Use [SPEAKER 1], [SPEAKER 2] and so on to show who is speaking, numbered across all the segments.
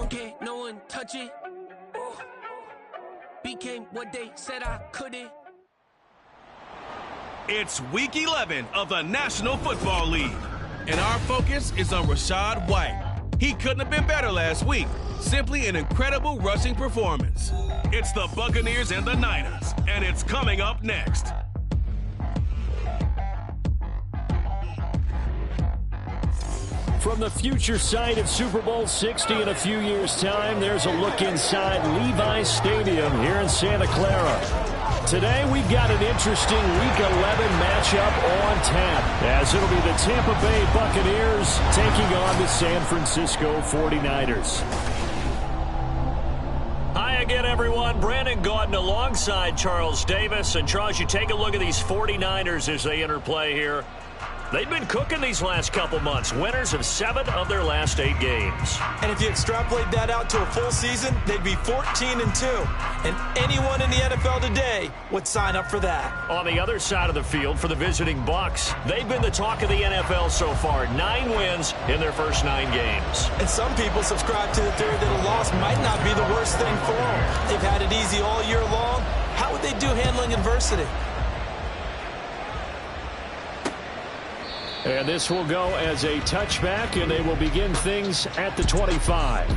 [SPEAKER 1] Can't no one touch it. Became what they said I couldn't.
[SPEAKER 2] It's Week 11 of the National Football League, and our focus is on Rachaad White. He couldn't have been better last week. Simply an incredible rushing performance. It's the Buccaneers and the Niners, and it's coming up next.
[SPEAKER 3] From the future site of Super Bowl 60 in a few years' time, there's a look inside Levi's Stadium here in Santa Clara. Today, we've got an interesting Week 11 matchup on tap, as it'll be the Tampa Bay Buccaneers taking on the San Francisco 49ers. Hi again, everyone. Brandon Gaudin alongside Charles Davis. And, Charles, you take a look at these 49ers as they enter play here. They've been cooking these last couple months. Winners of 7 of their last 8 games.
[SPEAKER 4] And if you extrapolate that out to a full season, they'd be 14-2. And anyone in the NFL today would sign up for that.
[SPEAKER 3] On the other side of the field for the visiting Bucs, they've been the talk of the NFL so far. 9 wins in their first 9 games.
[SPEAKER 4] And some people subscribe to the theory that a loss might not be the worst thing for them. They've had it easy all year long. How would they do handling adversity?
[SPEAKER 3] And this will go as a touchback, and they will begin things at the 25.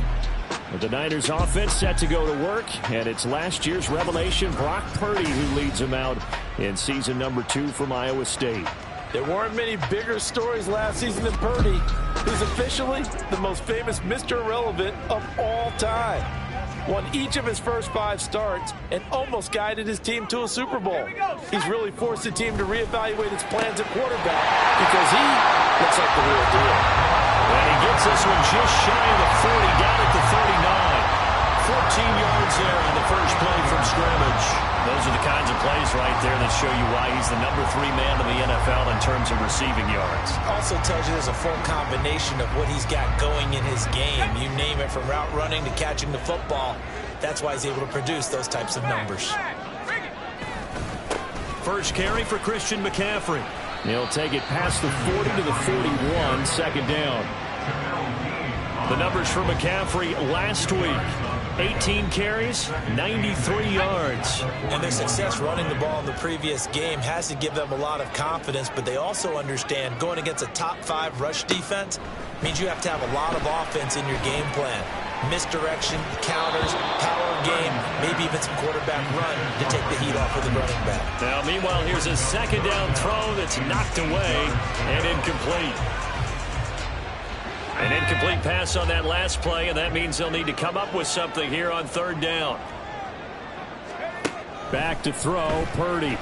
[SPEAKER 3] With the Niners offense set to go to work, and it's last year's revelation, Brock Purdy, who leads them out in season number 2 from Iowa State.
[SPEAKER 4] There weren't many bigger stories last season than Purdy, who's officially the most famous Mr. Irrelevant of all time. Won each of his first 5 starts and almost guided his team to a Super Bowl. He's really forced the team to reevaluate its plans at quarterback because he looks like the real deal.
[SPEAKER 3] And he gets this one just shy of the 40, down at the 39. 14 yards there on the first play from scrimmage. Those are the kinds of plays right there that show you why he's the number 3 man in the NFL in terms of receiving yards.
[SPEAKER 4] Also tells you there's a full combination of what he's got going in his game. You name it, from route running to catching the football. That's why he's able to produce those types of numbers.
[SPEAKER 3] First carry for Christian McCaffrey. He'll take it past the 40 to the 41, second down. The numbers for McCaffrey last week. 18 carries, 93 yards.
[SPEAKER 4] And their success running the ball in the previous game has to give them a lot of confidence, but they also understand going against a top 5 rush defense means you have to have a lot of offense in your game plan. Misdirection, counters, power game, maybe even some quarterback run to take the heat off of the running back.
[SPEAKER 3] Now, meanwhile, here's a second down throw that's knocked away and incomplete. An incomplete pass on that last play, and that means they'll need to come up with something here on third down. Back to throw, Purdy. And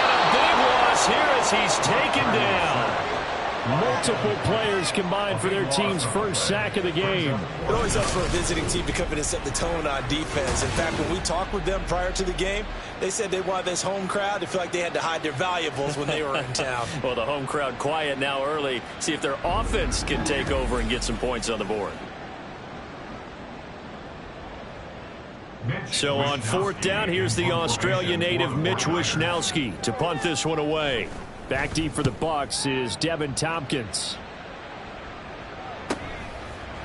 [SPEAKER 3] a big loss here as he's taken down. Multiple players combined for their team's first sack of the game.
[SPEAKER 4] It always helps for a visiting team to come in and set the tone on defense. In fact, when we talked with them prior to the game, they said they wanted this home crowd to feel like they had to hide their valuables when they were in town.
[SPEAKER 3] Well, the home crowd quiet now early. See if their offense can take over and get some points on the board. So on fourth down, here's the Australia native Mitch Wishnowsky to punt this one away. Back deep for the Bucs is Devin Tompkins.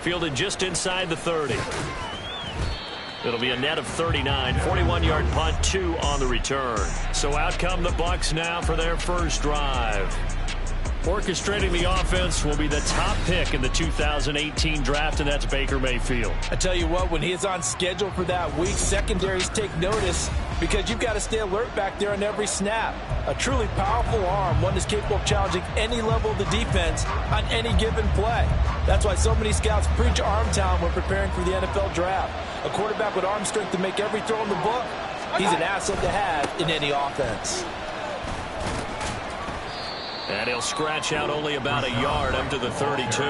[SPEAKER 3] Fielded just inside the 30. It'll be a net of 39. 41-yard punt, 2 on the return. So out come the Bucs now for their first drive. Orchestrating the offense will be the top pick in the 2018 draft, and that's Baker Mayfield.
[SPEAKER 4] I tell you what, when he is on schedule for that week, secondaries take notice because you've got to stay alert back there on every snap. A truly powerful arm, one that's capable of challenging any level of the defense on any given play. That's why so many scouts preach arm talent when preparing for the NFL draft. A quarterback with arm strength to make every throw in the book, he's an asset to have in any offense.
[SPEAKER 3] And he'll scratch out only about a yard up to the 32.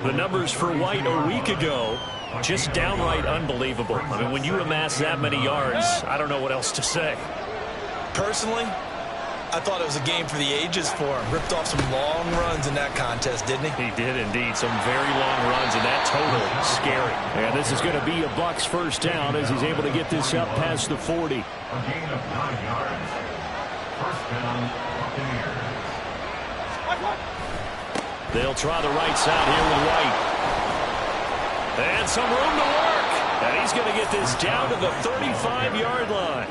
[SPEAKER 3] The numbers for White a week ago, just downright unbelievable. I mean, when you amass that many yards, I don't know what else to say.
[SPEAKER 4] Personally, I thought it was a game for the ages for him. Ripped off some long runs in that contest, didn't he?
[SPEAKER 3] He did indeed. Some very long runs, and that total is scary. And this is going to be a Bucs first down as he's able to get this up past the 40.
[SPEAKER 5] A gain of 9 yards. First down, Buccaneers.
[SPEAKER 3] They'll try the right side here with White. And some room to work. And he's going to get this down to the 35-yard line.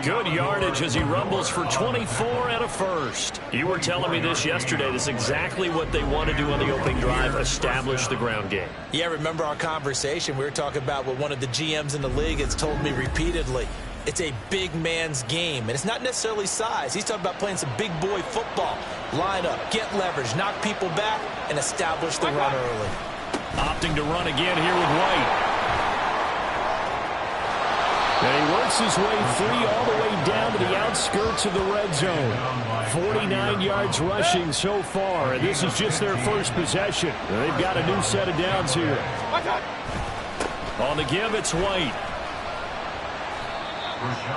[SPEAKER 3] Good yardage as he rumbles for 24 and a first. You were telling me this yesterday. This is exactly what they want to do on the opening drive, establish the ground game.
[SPEAKER 4] Yeah, remember our conversation? We were talking about what one of the GMs in the league has told me repeatedly. It's a big man's game, and it's not necessarily size. He's talking about playing some big boy football. Line up, get leverage, knock people back, and establish the run early.
[SPEAKER 3] Opting to run again here with White. And he works his way free all the way down to the outskirts of the red zone. 49 yards rushing so far, and this is just their first possession. They've got a new set of downs here. On the give, it's White.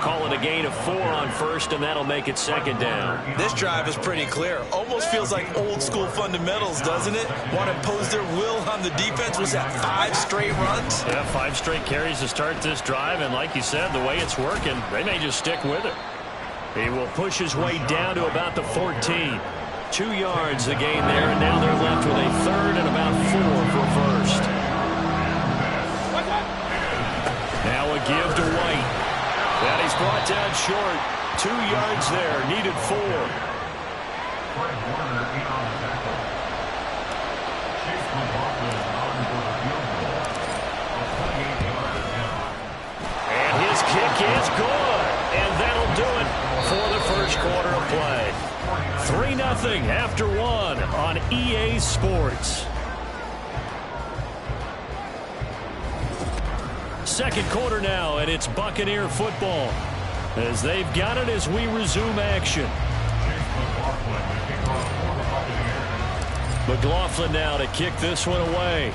[SPEAKER 3] Call it a gain of 4 on first, and that'll make it second down.
[SPEAKER 4] This drive is pretty clear. Almost feels like old school fundamentals, doesn't it? Want to impose their will on the defense. Was that 5 straight runs?
[SPEAKER 3] Yeah, 5 straight carries to start this drive, and like you said, the way it's working, they may just stick with it. He will push his way down to about the 14. 2 yards the gain there, and now they're left with a third and about 4 for first. Now a give to White. And he's brought down short. 2 yards there, needed 4. And his kick is good. And that'll do it for the first quarter of play. 3-0 after 1 on EA Sports. Second quarter now, and it's Buccaneer football as they've got it as we resume action. McLaughlin now to kick this one away.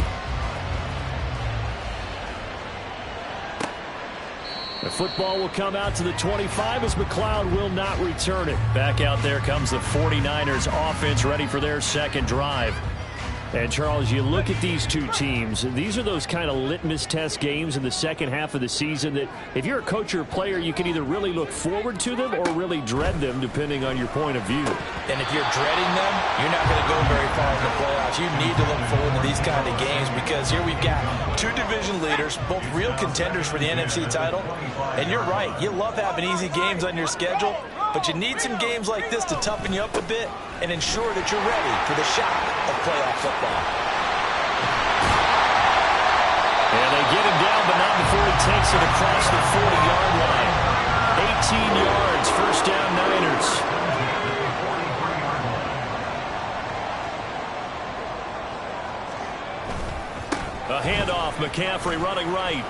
[SPEAKER 3] The football will come out to the 25 as McLeod will not return it. Back out there comes the 49ers offense ready for their second drive. And, Charles, you look at these two teams, and these are those kind of litmus test games in the second half of the season that if you're a coach or a player, you can either really look forward to them or really dread them, depending on your point of view.
[SPEAKER 4] And if you're dreading them, you're not going to go very far in the playoffs. You need to look forward to these kind of games because here we've got 2 division leaders, both real contenders for the NFC title. And you're right, you love having easy games on your schedule, but you need some games like this to toughen you up a bit and ensure that you're ready for the shock of playoff football.
[SPEAKER 3] And they get him down, but not before he takes it across the 40-yard line. 18 yards, first down Niners. A handoff, McCaffrey running right.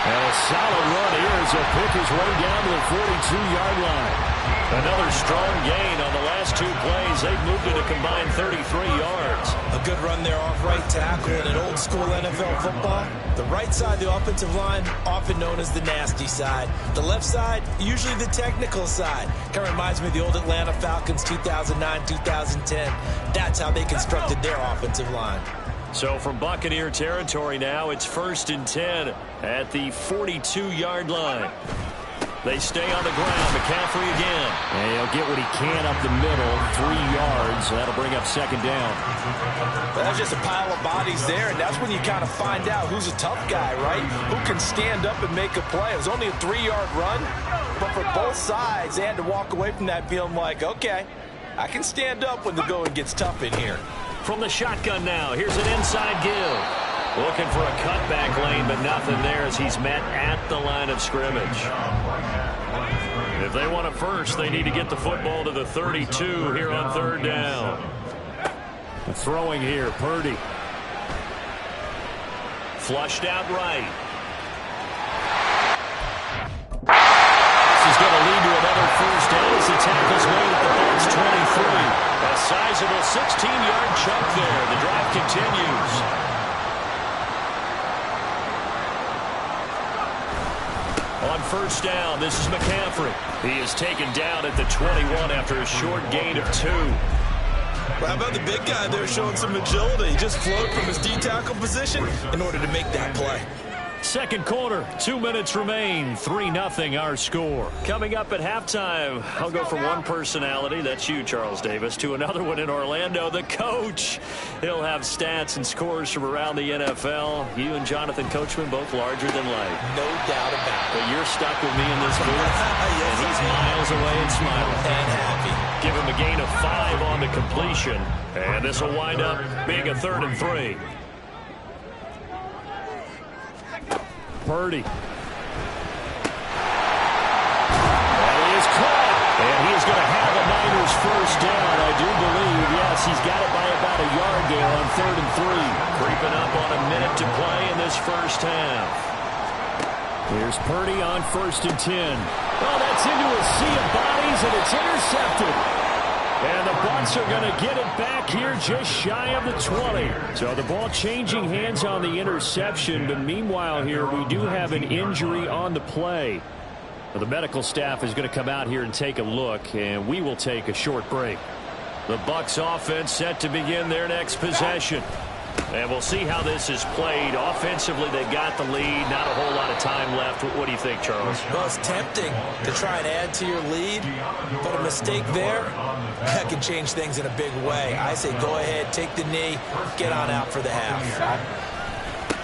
[SPEAKER 3] And a solid run here as he'll pick his way down to the 42-yard line. Another strong gain on the last 2 plays. They've moved it a combined 33 yards.
[SPEAKER 4] A good run there off right tackle in an old school NFL football. The right side of the offensive line, often known as the nasty side. The left side, usually the technical side. Kind of reminds me of the old Atlanta Falcons 2009-2010. That's how they constructed their offensive line.
[SPEAKER 3] So from Buccaneer territory now, it's 1st and 10 at the 42-yard line. They stay on the ground. McCaffrey again. And he'll get what he can up the middle. 3 yards. That'll bring up second down.
[SPEAKER 4] Well, that's just a pile of bodies there, and that's when you kind of find out who's a tough guy, right? Who can stand up and make a play. It was only a 3-yard run, but for both sides, they had to walk away from that feeling like, okay, I can stand up when the going gets tough in here.
[SPEAKER 3] From the shotgun now, here's an inside give. Looking for a cutback lane, but nothing there as he's met at the line of scrimmage. If they want a first, they need to get the football to the 32 here on 3rd down. Throwing here, Purdy. Flushed out right. This is going to lead to another first down as the tackle's made at the Bucs 23. A sizable 16-yard chunk there. The drive continues. On 1st down, this is McCaffrey. He is taken down at the 21 after a short gain of 2.
[SPEAKER 4] Well, how about the big guy there showing some agility? He just floated from his D-tackle position in order to make that play.
[SPEAKER 3] Second quarter, 2 minutes remain, 3-0 our score. Coming up at halftime, I'll go from one personality, that's you, Charles Davis, to another one in Orlando, the coach. He'll have stats and scores from around the NFL. You and Jonathan Coachman both larger than life.
[SPEAKER 4] No doubt about it.
[SPEAKER 3] But you're stuck with me in this booth,
[SPEAKER 4] yes,
[SPEAKER 3] and he's miles away and smiling.
[SPEAKER 4] And happy.
[SPEAKER 3] Give him a gain of 5 on the completion, and this will wind up being a 3rd and 3. Purdy. That is caught. And he is going to have a Niners first down, I do believe. Yes, he's got it by about a yard there on 3rd and 3. Creeping up on a minute to play in this first half. Here's Purdy on 1st and 10. Well, that's into a sea of bodies, and it's intercepted. And the Bucs are going to get it back here just shy of the 20. So the ball changing hands on the interception. But meanwhile here, we do have an injury on the play. Well, the medical staff is going to come out here and take a look, and we will take a short break. The Bucs offense set to begin their next possession. And we'll see how this is played. Offensively, they got the lead. Not a whole lot of time left. What do you think, Charles?
[SPEAKER 4] Well, it's tempting to try and add to your lead, but a mistake there, that can change things in a big way. I say go ahead, take the knee, get on out for the half.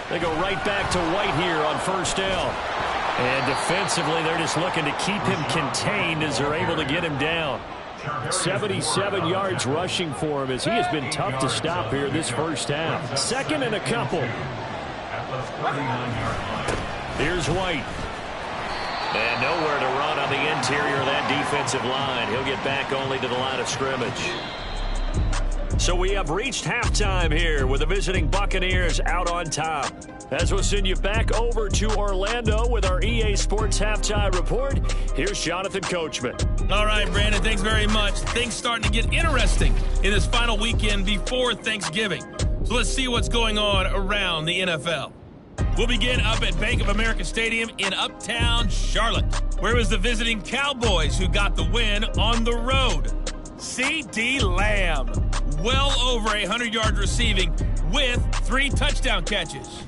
[SPEAKER 3] They go right back to White here on 1st down. And defensively, they're just looking to keep him contained as they're able to get him down. 77 yards rushing for him as he has been tough to stop here this first half. 2nd and a couple. Here's White. And nowhere to run on the interior of that defensive line. He'll get back only to the line of scrimmage. So we have reached halftime here with the visiting Buccaneers out on top. As we'll send you back over to Orlando with our EA Sports Halftime Report, here's Jonathan Coachman.
[SPEAKER 2] All right, Brandon, thanks very much. Things starting to get interesting in this final weekend before Thanksgiving. So let's see what's going on around the NFL. We'll begin up at Bank of America Stadium in Uptown Charlotte, where it was the visiting Cowboys who got the win on the road. C.D. Lamb, well over 100 yards receiving with 3 touchdown catches.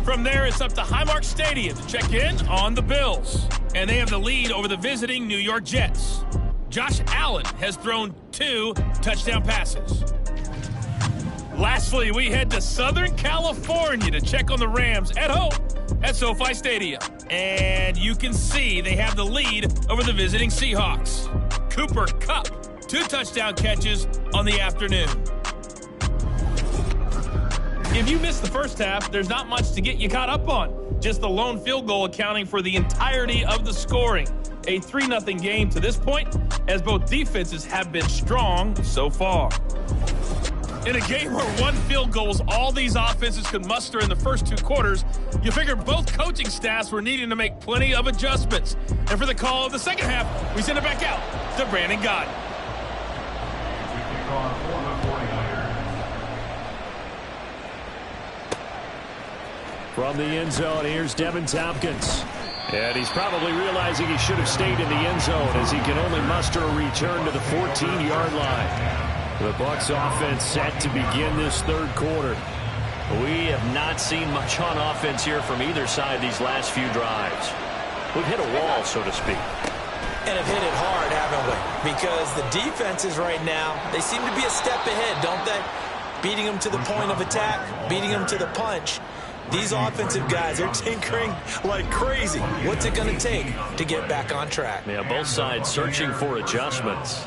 [SPEAKER 2] From there, it's up to Highmark Stadium to check in on the Bills. And they have the lead over the visiting New York Jets. Josh Allen has thrown 2 touchdown passes. Lastly, we head to Southern California to check on the Rams at home at SoFi Stadium. And you can see they have the lead over the visiting Seahawks. Cooper Kupp, 2 touchdown catches on the afternoon. If you missed the first half, there's not much to get you caught up on. Just the lone field goal accounting for the entirety of the scoring. A 3-0 game to this point, as both defenses have been strong so far. In a game where 1 field goal was all these offenses could muster in the first 2 quarters, you figure both coaching staffs were needing to make plenty of adjustments. And for the call of the second half, we send it back out to Brandon Gott.
[SPEAKER 3] From the end zone, here's Devin Tompkins. And he's probably realizing he should have stayed in the end zone as he can only muster a return to the 14-yard line. The Bucs offense set to begin this 3rd quarter. We have not seen much on offense here from either side these last few drives. We've hit a wall, so to speak.
[SPEAKER 4] And have hit it hard, haven't we? Because the defenses right now, they seem to be a step ahead, don't they? Beating them to the point of attack, beating them to the punch. These offensive guys are tinkering like crazy. What's it going to take to get back on track?
[SPEAKER 3] Yeah, both sides searching for adjustments.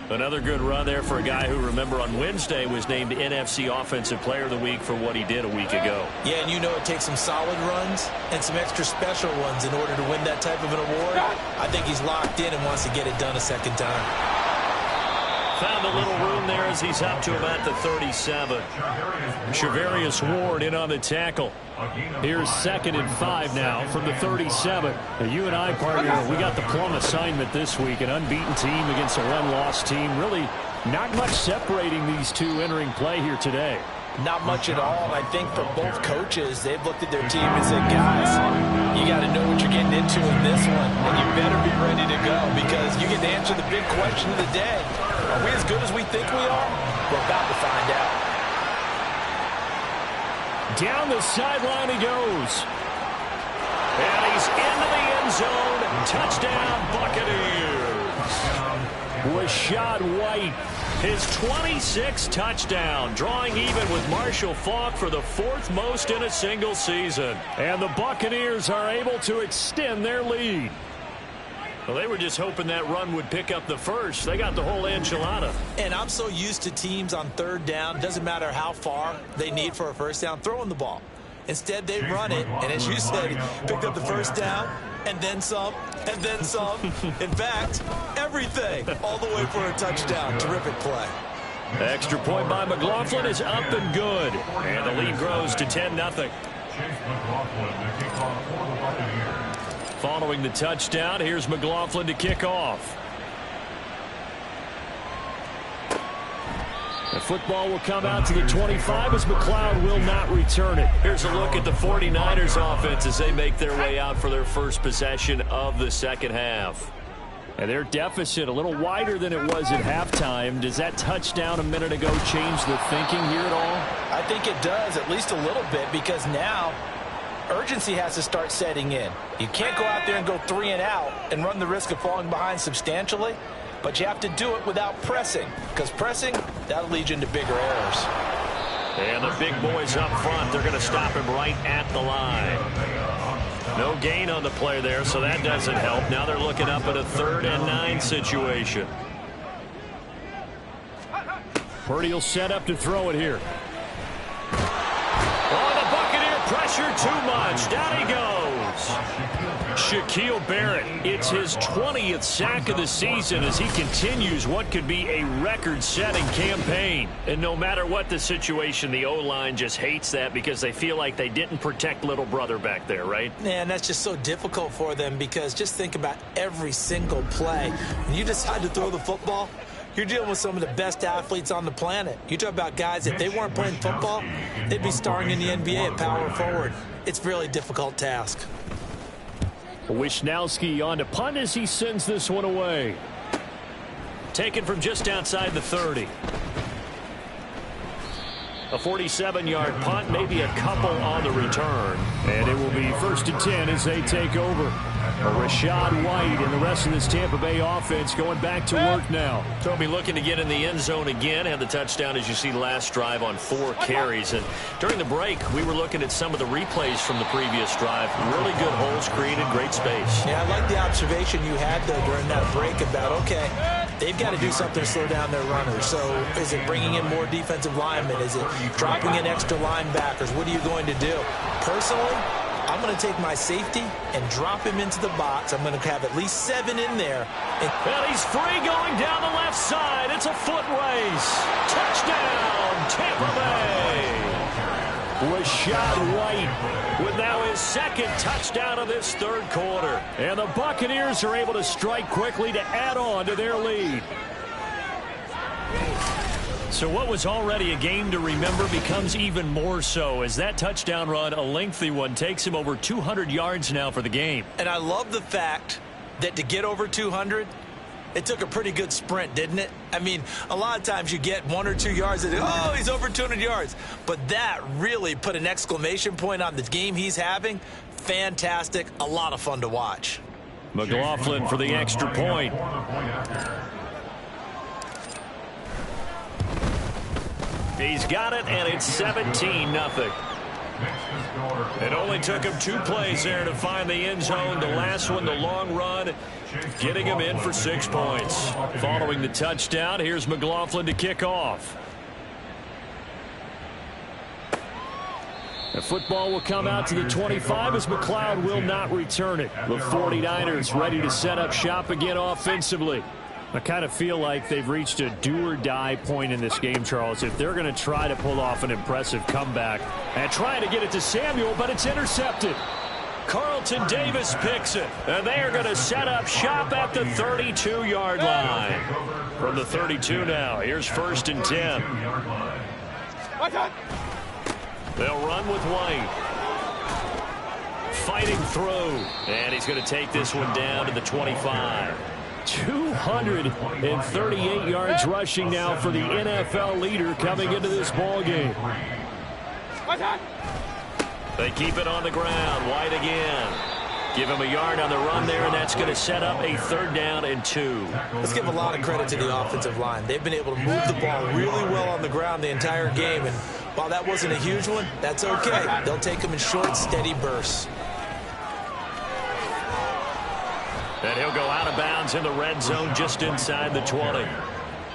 [SPEAKER 3] Another good run there for a guy who, remember, on Wednesday was named NFC Offensive Player of the Week for what he did a week ago.
[SPEAKER 4] Yeah, and you know it takes some solid runs and some extra special ones in order to win that type of an award. I think he's locked in and wants to get it done a second time.
[SPEAKER 3] Found a little room there as he's up to about the 37. Shavarius Ward in on the tackle. Here's 2nd and 5 now from the 37. Now, you and I, partner, we got the plum assignment this week. An unbeaten team against a one-loss team. Really not much separating these two entering play here today.
[SPEAKER 4] Not much at all. I think for both coaches, they've looked at their team and said, guys, you got to know what you're getting into in this one, and you better be ready to go because you get to answer the big question of the day. Are we as good as we think we are? We're about to find out.
[SPEAKER 3] Down the sideline he goes. he's into the end zone. Touchdown, Buccaneers. Rachaad White, his 26th touchdown, drawing even with Marshall Faulk for the 4th most in a single season. And the Buccaneers are able to extend their lead. Well, they were just hoping that run would pick up the first. They got the whole enchilada.
[SPEAKER 4] And I'm so used to teams on 3rd down, doesn't matter how far they need for a first down, throwing the ball. Instead, they run it, and as you said, picked up the first down, and then some, and then some. In fact, everything, all the way for a touchdown. Terrific play.
[SPEAKER 3] Extra point by McLaughlin is up and good. And the lead grows to 10-0. Following the touchdown, here's McLaughlin to kick off. The football will come out to the 25 as McLeod will not return it. Here's a look at the 49ers offense as they make their way out for their first possession of the second half. And their deficit a little wider than it was at halftime. Does that touchdown a minute ago change the thinking here at all?
[SPEAKER 4] I think it does, at least a little bit, because now urgency has to start setting in. You can't go out there and go 3 and out and run the risk of falling behind substantially, but you have to do it without pressing, because pressing, that'll lead you into bigger errors.
[SPEAKER 3] And the big boys up front, they're going to stop him right at the line. No gain on the play there, so that doesn't help. Now they're looking up at a 3rd and 9 situation. Purdy will set up to throw it here. Oh, the Buccaneer pressure too much. Down he goes. Shaquille Barrett, it's his 20th sack of the season as he continues what could be a record-setting campaign. And no matter what the situation, the O-line just hates that because they feel like they didn't protect little brother back there, right?
[SPEAKER 4] Yeah, and that's just so difficult for them because just think about every single play. When you decide to throw the football, you're dealing with some of the best athletes on the planet. You talk about guys, if they weren't playing football, they'd be starring in the NBA at power forward. It's a really difficult task.
[SPEAKER 3] Wisnowski on to punt as he sends this one away. Taken from just outside the 30. A 47-yard punt, maybe a couple on the return. And it will be 1st and 10 as they take over. Rachaad White and the rest of this Tampa Bay offense going back to work now. They'll be looking to get in the end zone again. Had the touchdown, as you see, last drive on 4 carries. And during the break, we were looking at some of the replays from the previous drive. Really good holes created, great space.
[SPEAKER 4] Yeah, I like the observation you had, though, during that break about, okay, they've got to do something to slow down their runners. So is it bringing in more defensive linemen? Is it dropping in extra linebackers? What are you going to do? Personally, I'm going to take my safety and drop him into the box. I'm going to have at least 7 in there.
[SPEAKER 3] And he's free going down the left side. It's a foot race. Touchdown, Tampa Bay. Rachaad White with now his 2nd touchdown of this 3rd quarter. And the Buccaneers are able to strike quickly to add on to their lead. So what was already a game to remember becomes even more so as that touchdown run, a lengthy one, takes him over 200 yards now for the game.
[SPEAKER 4] And I love the fact that to get over 200, it took a pretty good sprint, didn't it? I mean, a lot of times you get 1 or 2 yards and, oh, he's over 200 yards. But that really put an exclamation point on the game he's having. Fantastic. A lot of fun to watch.
[SPEAKER 3] McLaughlin for the extra point. He's got it, and it's 17-0. It only took him 2 plays there to find the end zone. The last one, the long run, getting him in for 6 points. Following the touchdown, here's McLaughlin to kick off. The football will come out to the 25 as McLeod will not return it. The 49ers ready to set up shop again offensively. I kind of feel like they've reached a do-or-die point in this game, Charles, if they're going to try to pull off an impressive comeback and try to get it to Samuel, but it's intercepted. Carlton Davis picks it, and they are going to set up shop at the 32-yard line. From the 32 now, here's 1st and 10. They'll run with White. Fighting through, and he's going to take this one down to the 25. 238 yards rushing now for the NFL leader coming into this ball game. They keep it on the ground. White again. Give him a yard on the run there, and that's going to set up a 3rd down and 2.
[SPEAKER 4] Let's give a lot of credit to the offensive line. They've been able to move the ball really well on the ground the entire game, and while that wasn't a huge one, that's okay. They'll take them in short, steady bursts.
[SPEAKER 3] And he'll go out of bounds in the red zone just inside the 20.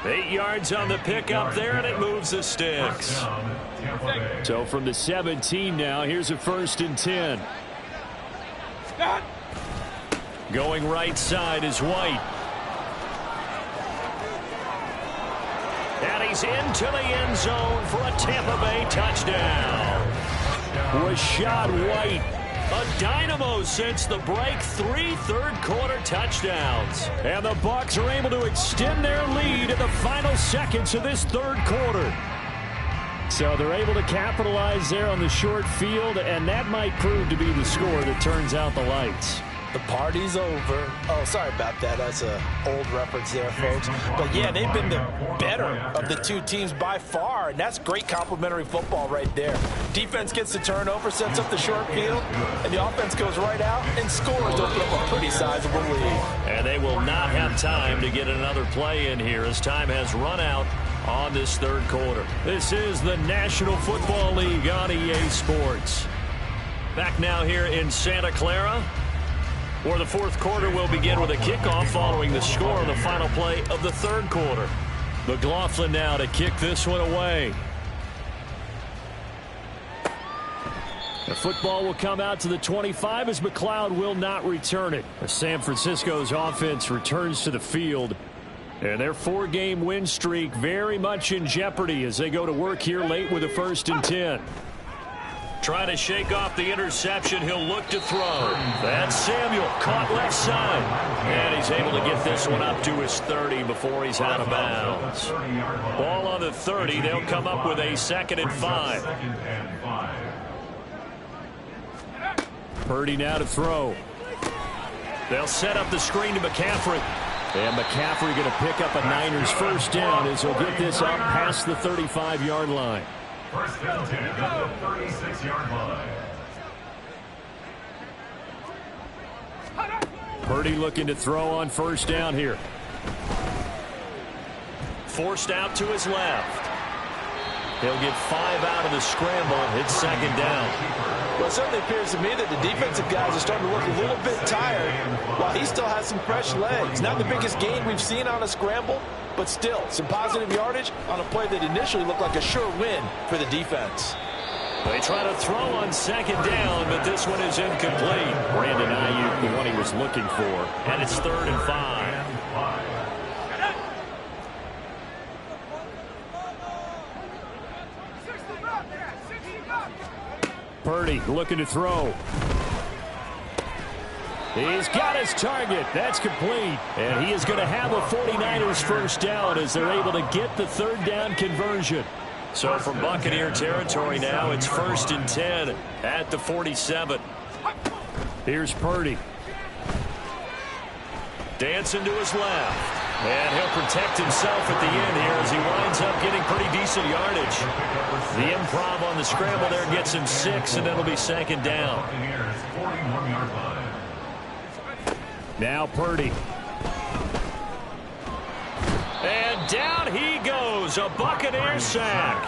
[SPEAKER 3] 8 yards on the pickup there, and it moves the sticks. So from the 17 now, here's a 1st and 10. Going right side is White. And he's into the end zone for a Tampa Bay touchdown. Rashad White, a dynamo since the break. 3 third-quarter touchdowns. And the Bucs are able to extend their lead in the final seconds of this 3rd quarter. So they're able to capitalize there on the short field, and that might prove to be the score that turns out the lights.
[SPEAKER 4] The party's over. Oh, sorry about that. That's an old reference there, folks. But, yeah, they've been the better of the 2 teams by far, and that's great complimentary football right there. Defense gets the turnover, sets up the short field, and the offense goes right out and scores to open up a pretty sizable lead.
[SPEAKER 3] And they will not have time to get another play in here as time has run out on this 3rd quarter. This is the National Football League on EA Sports. Back now here in Santa Clara, where the 4th quarter will begin with a kickoff following the score on the final play of the 3rd quarter. McLaughlin now to kick this one away. The football will come out to the 25 as McLeod will not return it. San Francisco's offense returns to the field. And their 4-game win streak very much in jeopardy as they go to work here late with a 1st and 10. Trying to shake off the interception. He'll look to throw. That's Samuel caught left side. And he's able to get this one up to his 30 before he's out of bounds. Ball on the 30. They'll come up with a 2nd and 5. Purdy now to throw. They'll set up the screen to McCaffrey. And McCaffrey going to pick up a Niners 1st down as he'll get this up past the 35-yard line.
[SPEAKER 5] 1st and 10 at the 36-yard line.
[SPEAKER 3] Purdy looking to throw on 1st down here. Forced out to his left. He'll get 5 out of the scramble. It's 2nd down.
[SPEAKER 4] Well, it certainly appears to me that the defensive guys are starting to look a little bit tired while he still has some fresh legs. Not the biggest gain we've seen on a scramble, but still some positive yardage on a play that initially looked like a sure win for the defense.
[SPEAKER 3] They try to throw on 2nd down, but this one is incomplete. Brandon Ayuk, the one he was looking for. And it's 3rd and 5. Purdy looking to throw. He's got his target. That's complete. And he is going to have a 49ers 1st down as they're able to get the 3rd down conversion. So from Buccaneer territory now, it's 1st and 10 at the 47. Here's Purdy. Dancing to his left. And he'll protect himself at the end here as he winds up getting pretty decent yardage. The improv on the scramble there gets him 6, and it'll be 2nd down. Now Purdy. And down he goes. A Buccaneer sack.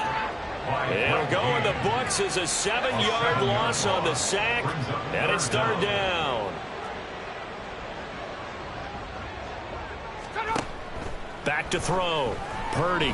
[SPEAKER 3] It'll go in the books as a 7-yard loss on the sack. And it's 3rd down. Back to throw. Purdy.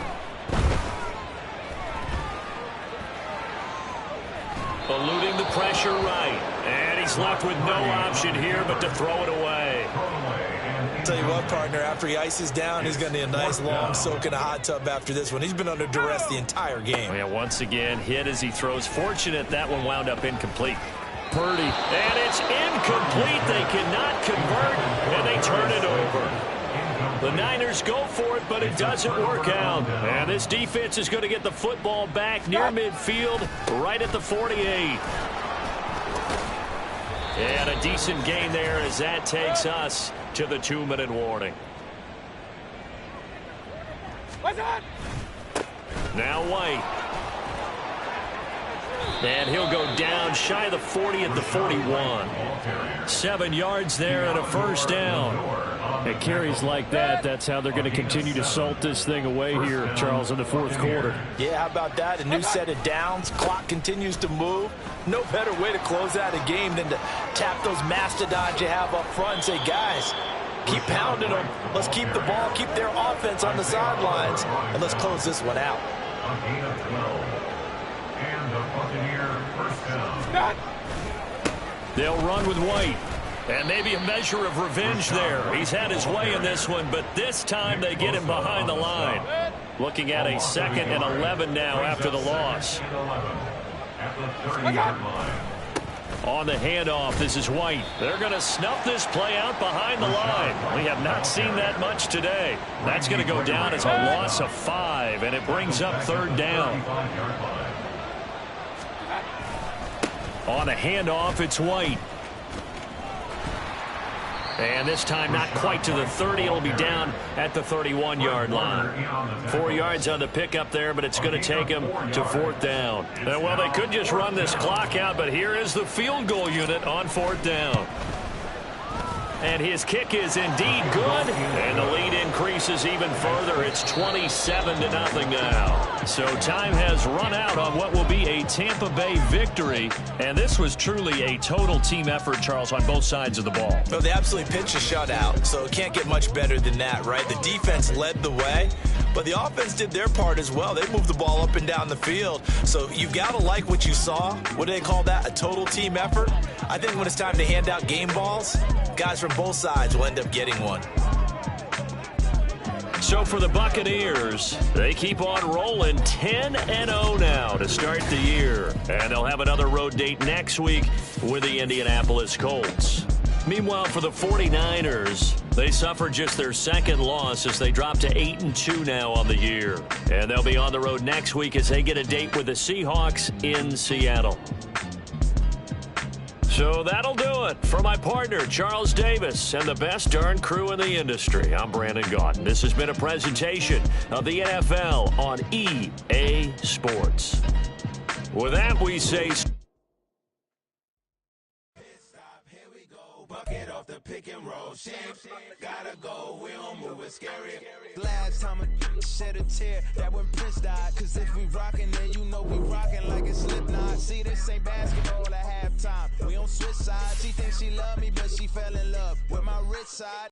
[SPEAKER 3] Eluding the pressure right. And he's left with no option here but to throw it away.
[SPEAKER 4] I'll tell you what, partner, after he ices down, he's going to need a nice long soak in a hot tub after this one. He's been under duress the entire game.
[SPEAKER 3] Yeah, once again, hit as he throws. Fortunate that one wound up incomplete. Purdy. And it's incomplete. They cannot convert, and they turn it over. The Niners go for it, but it doesn't work out. And this defense is going to get the football back near midfield, right at the 48. And a decent gain there as that takes us to the 2-minute warning. Now White. And he'll go down shy of the 40 at the 41. 7 yards there and a first down.
[SPEAKER 6] At carries like that, that's how they're going to continue to salt this thing away here, Charles, in the fourth quarter.
[SPEAKER 4] Yeah, how about that? A new set of downs. Clock continues to move. No better way to close out a game than to tap those mastodons you have up front and say, guys, keep pounding them. Let's keep the ball, keep their offense on the sidelines, and let's close this one out.
[SPEAKER 5] A gain of 12. And the Buccaneer first down.
[SPEAKER 3] They'll run with White. And maybe a measure of revenge there. He's had his way in this one, but this time they get him behind the line. Looking at a 2nd and 11 now after the loss. On the handoff, this is White. They're going to snuff this play out behind the line. We have not seen that much today. That's going to go down as a loss of 5, and it brings up 3rd down. On a handoff, it's White. And this time not quite to the 30. It'll be down at the 31-yard line. 4 yards on the pickup there, but it's going to take him to 4th down. And, well, they could just run this clock out, but here is the field goal unit on 4th down. And his kick is indeed good, and the lead increases even further. It's 27-0 now. So time has run out on what will be a Tampa Bay victory, and this was truly a total team effort, Charles, on both sides of the ball.
[SPEAKER 4] Well, they absolutely pitched a shutout, so it can't get much better than that, right? The defense led the way, but the offense did their part as well. They moved the ball up and down the field, so you've got to like what you saw. What do they call that? A total team effort? I think when it's time to hand out game balls, guys from both sides will end up getting one.
[SPEAKER 3] So for the Buccaneers, they keep on rolling 10-0 now to start the year. And they'll have another road date next week with the Indianapolis Colts. Meanwhile, for the 49ers, they suffered just their 2nd loss as they drop to 8-2 now on the year. And they'll be on the road next week as they get a date with the Seahawks in Seattle. So that'll do it. For my partner, Charles Davis, and the best darn crew in the industry, I'm Brandon Gaudin. This has been a presentation of the NFL on EA Sports. With that, we say...
[SPEAKER 7] Bucket off the pick and roll. Gotta go, we don't move it scary. Last time a shed a tear, that when Prince died. Cause if we rockin', then you know we rockin' like a Slipknot. See, this ain't basketball at halftime. We on switch sides. She thinks she love me, but she fell in love with my rich side.